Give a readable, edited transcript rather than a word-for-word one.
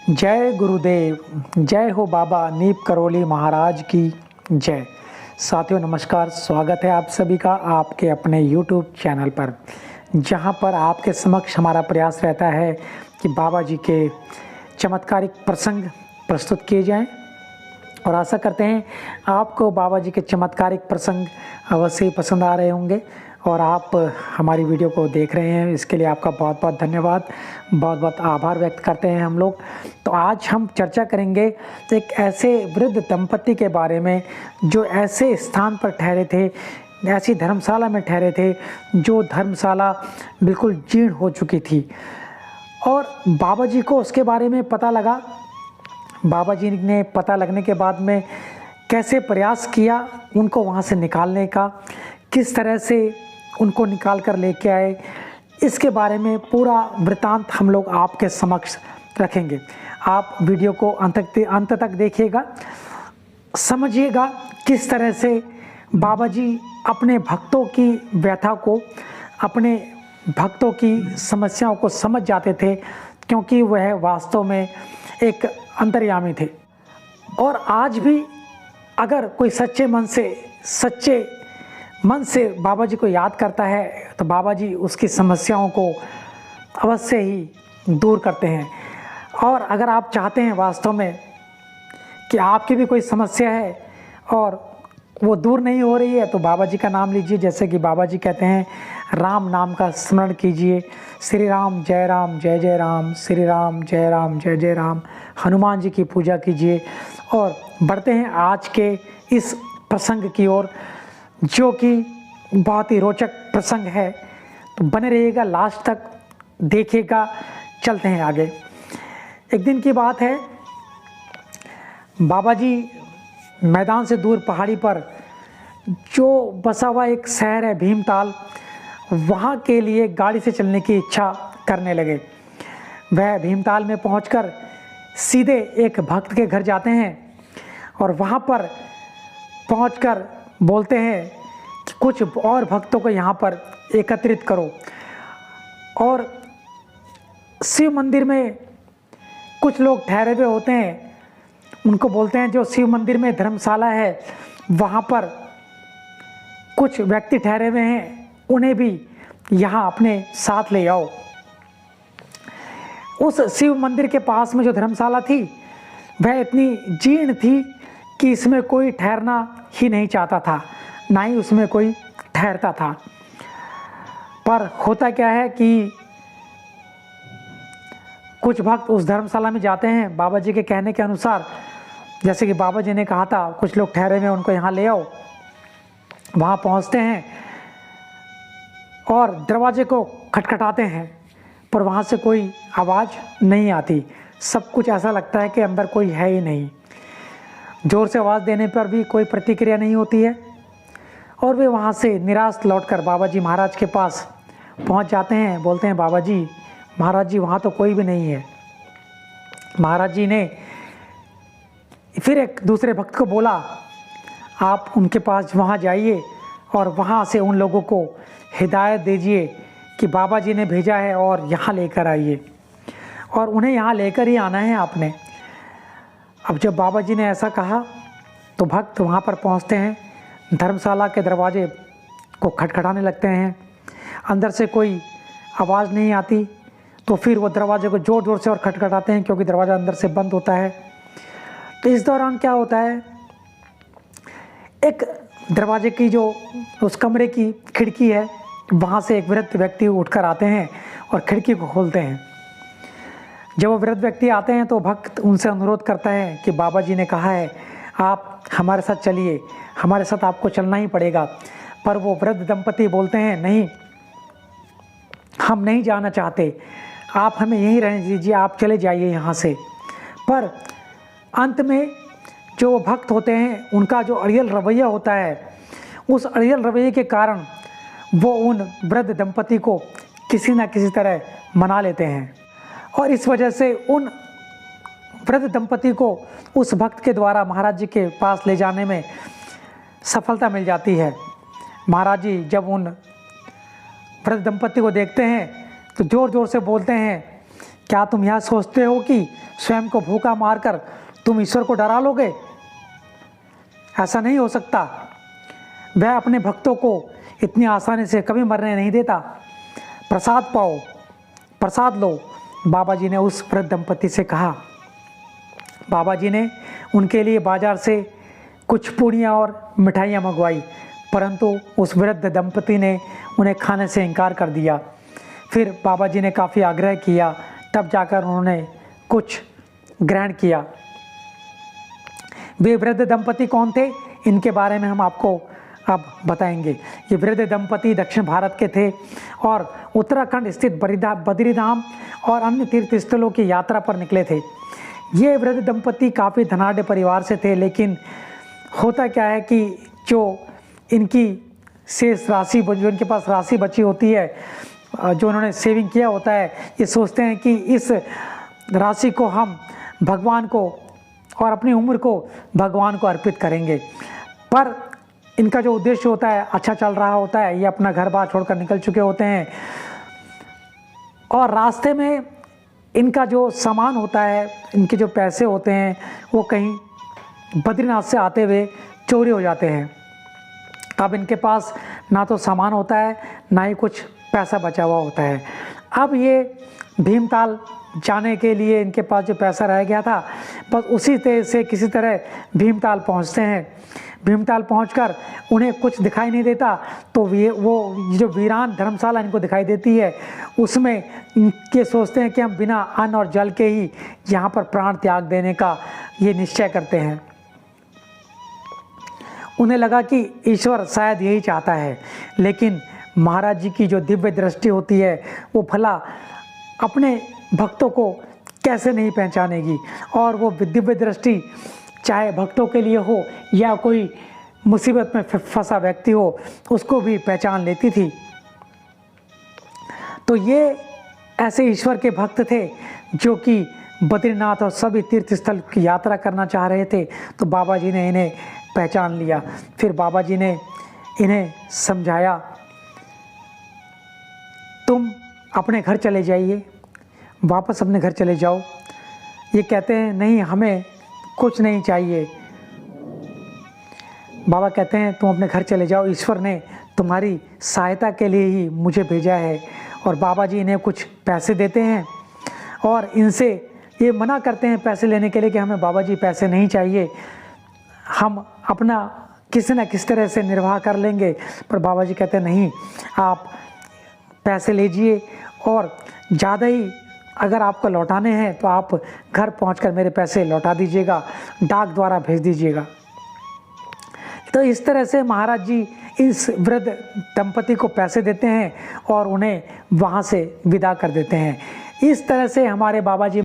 जय गुरुदेव, जय हो बाबा नीप करोली महाराज की जय। साथियों नमस्कार, स्वागत है आप सभी का आपके अपने YouTube चैनल पर, जहां पर आपके समक्ष हमारा प्रयास रहता है कि बाबा जी के चमत्कारिक प्रसंग प्रस्तुत किए जाएं। और आशा करते हैं आपको बाबा जी के चमत्कारिक प्रसंग अवश्य ही पसंद आ रहे होंगे और आप हमारी वीडियो को देख रहे हैं, इसके लिए आपका बहुत बहुत धन्यवाद, बहुत बहुत आभार व्यक्त करते हैं हम लोग। तो आज हम चर्चा करेंगे एक ऐसे वृद्ध दंपति के बारे में जो ऐसे स्थान पर ठहरे थे, ऐसी धर्मशाला में ठहरे थे जो धर्मशाला बिल्कुल जीर्ण हो चुकी थी। और बाबा जी को उसके बारे में पता लगा। बाबा जी ने पता लगने के बाद में कैसे प्रयास किया उनको वहाँ से निकालने का, किस तरह से उनको निकाल कर लेके आए, इसके बारे में पूरा वृतांत हम लोग आपके समक्ष रखेंगे। आप वीडियो को अंत तक देखिएगा, समझिएगा किस तरह से बाबा जी अपने भक्तों की व्यथा को, अपने भक्तों की समस्याओं को समझ जाते थे, क्योंकि वह वास्तव में एक अंतर्यामी थे। और आज भी अगर कोई सच्चे मन से बाबा जी को याद करता है तो बाबा जी उसकी समस्याओं को अवश्य ही दूर करते हैं। और अगर आप चाहते हैं वास्तव में कि आपकी भी कोई समस्या है और वो दूर नहीं हो रही है, तो बाबा जी का नाम लीजिए। जैसे कि बाबा जी कहते हैं, राम नाम का स्मरण कीजिए, श्री राम जय जय राम, श्री राम जय जय राम। हनुमान जी की पूजा कीजिए। और बढ़ते हैं आज के इस प्रसंग की ओर, जो कि बहुत ही रोचक प्रसंग है। तो बने रहिएगा, लास्ट तक देखिएगा। चलते हैं आगे। एक दिन की बात है, बाबा जी मैदान से दूर पहाड़ी पर जो बसा हुआ एक शहर है भीमताल, वहाँ के लिए गाड़ी से चलने की इच्छा करने लगे। वह भीमताल में पहुंचकर सीधे एक भक्त के घर जाते हैं और वहाँ पर पहुंचकर बोलते हैं कि कुछ और भक्तों को यहाँ पर एकत्रित करो। और शिव मंदिर में कुछ लोग ठहरे हुए होते हैं, उनको बोलते हैं जो शिव मंदिर में धर्मशाला है वहाँ पर कुछ व्यक्ति ठहरे हुए हैं, उन्हें भी यहाँ अपने साथ ले आओ। उस शिव मंदिर के पास में जो धर्मशाला थी वह इतनी जीर्ण थी कि इसमें कोई ठहरना ही नहीं चाहता था, ना ही उसमें कोई ठहरता था। पर होता क्या है कि कुछ भक्त उस धर्मशाला में जाते हैं बाबा जी के कहने के अनुसार। जैसे कि बाबा जी ने कहा था कुछ लोग ठहरे हुए उनको यहाँ ले आओ। वहाँ पहुँचते हैं और दरवाजे को खटखटाते हैं, पर वहाँ से कोई आवाज़ नहीं आती। सब कुछ ऐसा लगता है कि अंदर कोई है ही नहीं। ज़ोर से आवाज़ देने पर भी कोई प्रतिक्रिया नहीं होती है। और वे वहाँ से निराश लौटकर बाबा जी महाराज के पास पहुँच जाते हैं। बोलते हैं, बाबा जी महाराज जी वहाँ तो कोई भी नहीं है। महाराज जी ने फिर एक दूसरे भक्त को बोला, आप उनके पास वहाँ जाइए और वहाँ से उन लोगों को हिदायत दीजिए कि बाबा जी ने भेजा है और यहाँ लेकर आइए, और उन्हें यहाँ लेकर ही आना है आपने। अब जब बाबा जी ने ऐसा कहा तो भक्त वहाँ पर पहुँचते हैं, धर्मशाला के दरवाजे को खटखटाने लगते हैं। अंदर से कोई आवाज़ नहीं आती, तो फिर वो दरवाजे को ज़ोर ज़ोर से और खटखटाते हैं, क्योंकि दरवाज़ा अंदर से बंद होता है। तो इस दौरान क्या होता है, एक दरवाजे की जो उस कमरे की खिड़की है, वहाँ से एक वृद्ध व्यक्ति उठकर आते हैं और खिड़की को खोलते हैं। जब वो वृद्ध व्यक्ति आते हैं तो भक्त उनसे अनुरोध करता है कि बाबा जी ने कहा है आप हमारे साथ चलिए, हमारे साथ आपको चलना ही पड़ेगा। पर वो वृद्ध दंपति बोलते हैं, नहीं, हम नहीं जाना चाहते, आप हमें यहीं रहने दीजिए, आप चले जाइए यहाँ से। पर अंत में जो भक्त होते हैं उनका जो अड़ियल रवैया होता है, उस अड़ियल रवैये के कारण वो उन वृद्ध दंपति को किसी न किसी तरह मना लेते हैं। और इस वजह से उन वृद्ध दंपति को उस भक्त के द्वारा महाराज जी के पास ले जाने में सफलता मिल जाती है। महाराज जी जब उन वृद्ध दंपति को देखते हैं तो ज़ोर ज़ोर से बोलते हैं क्या तुम यह सोचते हो कि स्वयं को भूखा मारकर तुम ईश्वर को डरा लोगे? ऐसा नहीं हो सकता। वह अपने भक्तों को इतनी आसानी से कभी मरने नहीं देता। प्रसाद पाओ, प्रसाद लो, बाबा जी ने उस वृद्ध दंपति से कहा। बाबा जी ने उनके लिए बाजार से कुछ पूड़ियाँ और मिठाइयाँ मंगवाई, परंतु उस वृद्ध दंपति ने उन्हें खाने से इनकार कर दिया। फिर बाबा जी ने काफ़ी आग्रह किया, तब जाकर उन्होंने कुछ ग्रहण किया। वे वृद्ध दंपति कौन थे, इनके बारे में हम आपको अब बताएंगे। ये वृद्ध दंपति दक्षिण भारत के थे और उत्तराखंड स्थित बद्रीधाम और अन्य तीर्थ स्थलों की यात्रा पर निकले थे। ये वृद्ध दंपति काफ़ी धनाढ़ परिवार से थे, लेकिन होता क्या है कि जो इनकी शेष राशि, जो इनके पास राशि बची होती है, जो उन्होंने सेविंग किया होता है, ये सोचते हैं कि इस राशि को हम भगवान को और अपनी उम्र को भगवान को अर्पित करेंगे। पर इनका जो उद्देश्य होता है अच्छा चल रहा होता है, ये अपना घर बार छोड़कर निकल चुके होते हैं और रास्ते में इनका जो सामान होता है, इनके जो पैसे होते हैं, वो कहीं बद्रीनाथ से आते हुए चोरी हो जाते हैं। अब इनके पास ना तो सामान होता है, ना ही कुछ पैसा बचा हुआ होता है। अब ये भीमताल जाने के लिए इनके पास जो पैसा रह गया था, बस उसी तरह से किसी तरह भीमताल पहुंचते हैं। भीमताल पहुंचकर उन्हें कुछ दिखाई नहीं देता, तो वो जो वीरान धर्मशाला इनको दिखाई देती है, उसमें इनके सोचते हैं कि हम बिना अन्न और जल के ही यहाँ पर प्राण त्याग देने का ये निश्चय करते हैं। उन्हें लगा कि ईश्वर शायद यही चाहता है, लेकिन महाराज जी की जो दिव्य दृष्टि होती है, वो भला अपने भक्तों को कैसे नहीं पहचानेगी। और वो दिव्य दृष्टि चाहे भक्तों के लिए हो या कोई मुसीबत में फंसा व्यक्ति हो, उसको भी पहचान लेती थी। तो ये ऐसे ईश्वर के भक्त थे जो कि बद्रीनाथ और सभी तीर्थ स्थल की यात्रा करना चाह रहे थे। तो बाबा जी ने इन्हें पहचान लिया। फिर बाबा जी ने इन्हें समझाया, तुम अपने घर चले जाइए, वापस अपने घर चले जाओ। ये कहते हैं नहीं, हमें कुछ नहीं चाहिए। बाबा कहते हैं तुम अपने घर चले जाओ, ईश्वर ने तुम्हारी सहायता के लिए ही मुझे भेजा है। और बाबा जी इन्हें कुछ पैसे देते हैं और इनसे ये मना करते हैं पैसे लेने के लिए कि हमें बाबा जी पैसे नहीं चाहिए, हम अपना किसी न किसी तरह से निर्वाह कर लेंगे। पर बाबा जी कहते हैं नहीं, आप पैसे लीजिए और ज़्यादा ही अगर आपको लौटाने हैं तो आप घर पहुंचकर मेरे पैसे लौटा दीजिएगा, डाक द्वारा भेज दीजिएगा। तो इस तरह से महाराज जी इस वृद्ध दंपति को पैसे देते हैं और उन्हें वहाँ से विदा कर देते हैं। इस तरह से हमारे बाबा जी